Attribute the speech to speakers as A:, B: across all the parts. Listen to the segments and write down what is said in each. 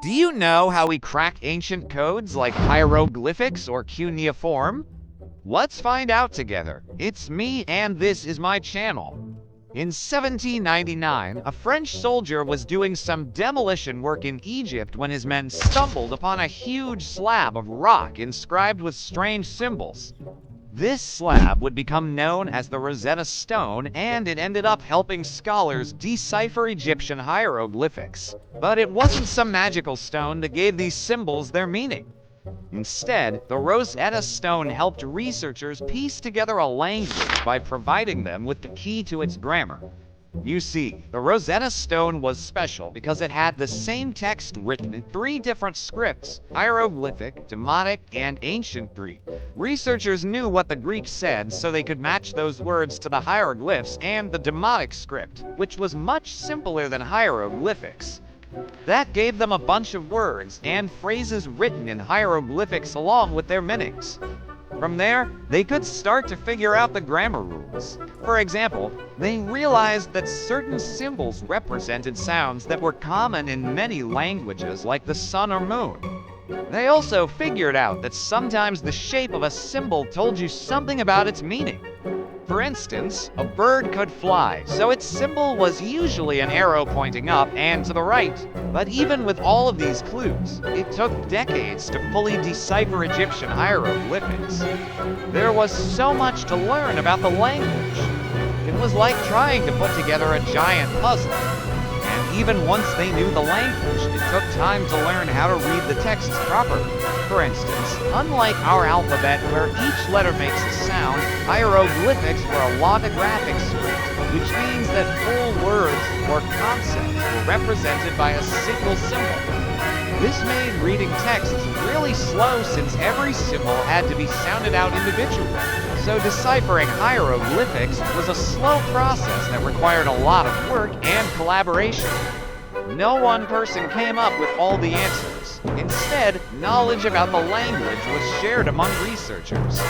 A: Do you know how we crack ancient codes like hieroglyphics or cuneiform? Let's find out together. It's me and this is my channel. In 1799, a French soldier was doing some demolition work in Egypt when his men stumbled upon a huge slab of rock inscribed with strange symbols. This slab would become known as the Rosetta Stone, and it ended up helping scholars decipher Egyptian hieroglyphics. But it wasn't some magical stone that gave these symbols their meaning. Instead, the Rosetta Stone helped researchers piece together a language by providing them with the key to its grammar. You see, the Rosetta Stone was special because it had the same text written in three different scripts: hieroglyphic, Demotic, and ancient Greek. Researchers knew what the Greek said, so they could match those words to the hieroglyphs and the Demotic script, which was much simpler than hieroglyphics. That gave them a bunch of words and phrases written in hieroglyphics along with their meanings. From there, they could start to figure out the grammar rules. For example, they realized that certain symbols represented sounds that were common in many languages, like the sun or moon. They also figured out that sometimes the shape of a symbol told you something about its meaning. For instance, a bird could fly, so its symbol was usually an arrow pointing up and to the right. But even with all of these clues, it took decades to fully decipher Egyptian hieroglyphics. There was so much to learn about the language. It was like trying to put together a giant puzzle. And even once they knew the language, it took time to learn how to read the texts properly. For instance, unlike our alphabet where each letter makes a sound, hieroglyphics were a logographic script, which means that full words or concepts were represented by a single symbol. This made reading texts really slow since every symbol had to be sounded out individually. So deciphering hieroglyphics was a slow process that required a lot of work and collaboration. No one person came up with all the answers. Instead, knowledge about the language was shared among researchers.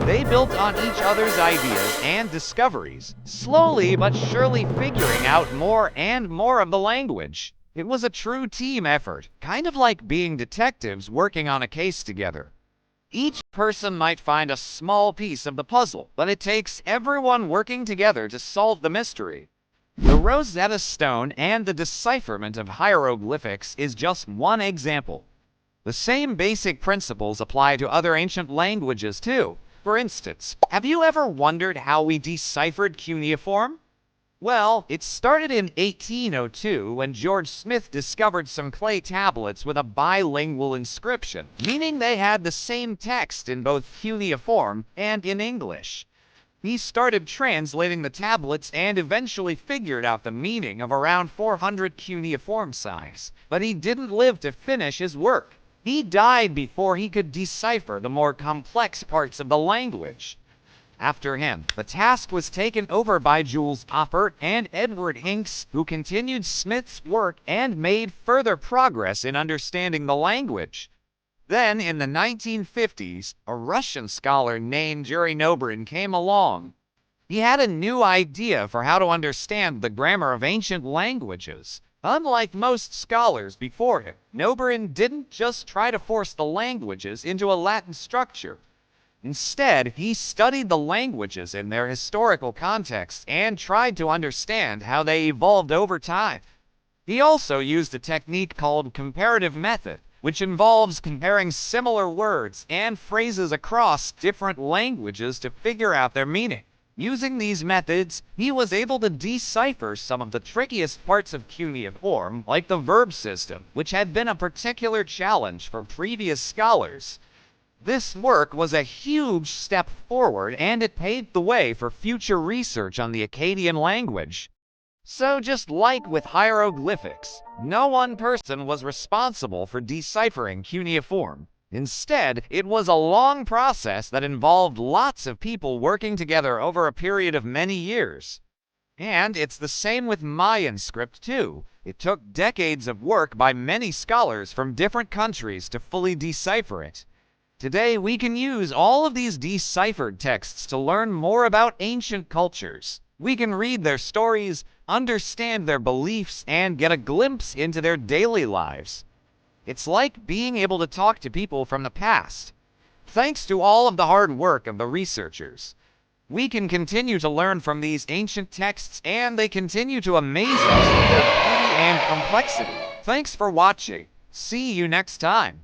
A: They built on each other's ideas and discoveries, slowly but surely figuring out more and more of the language. It was a true team effort, kind of like being detectives working on a case together. Each person might find a small piece of the puzzle, but it takes everyone working together to solve the mystery. The Rosetta Stone and the decipherment of hieroglyphics is just one example. The same basic principles apply to other ancient languages too. For instance, have you ever wondered how we deciphered cuneiform? Well, it started in 1802 when George Smith discovered some clay tablets with a bilingual inscription, meaning they had the same text in both cuneiform and in English. He started translating the tablets and eventually figured out the meaning of around 400 cuneiform signs, but he didn't live to finish his work. He died before he could decipher the more complex parts of the language. After him, the task was taken over by Jules Oppert and Edward Hinks, who continued Smith's work and made further progress in understanding the language. Then, in the 1950s, a Russian scholar named Yuri Noborin came along. He had a new idea for how to understand the grammar of ancient languages. Unlike most scholars before him, Noborin didn't just try to force the languages into a Latin structure. Instead, he studied the languages in their historical context and tried to understand how they evolved over time. He also used a technique called comparative method, which involves comparing similar words and phrases across different languages to figure out their meaning. Using these methods, he was able to decipher some of the trickiest parts of cuneiform, like the verb system, which had been a particular challenge for previous scholars. This work was a huge step forward, and it paved the way for future research on the Akkadian language. So just like with hieroglyphics, no one person was responsible for deciphering cuneiform. Instead, it was a long process that involved lots of people working together over a period of many years. And it's the same with Mayan script too. It took decades of work by many scholars from different countries to fully decipher it. Today, we can use all of these deciphered texts to learn more about ancient cultures. We can read their stories, understand their beliefs, and get a glimpse into their daily lives. It's like being able to talk to people from the past. Thanks to all of the hard work of the researchers, we can continue to learn from these ancient texts, and they continue to amaze us with their beauty and complexity. Thanks for watching. See you next time.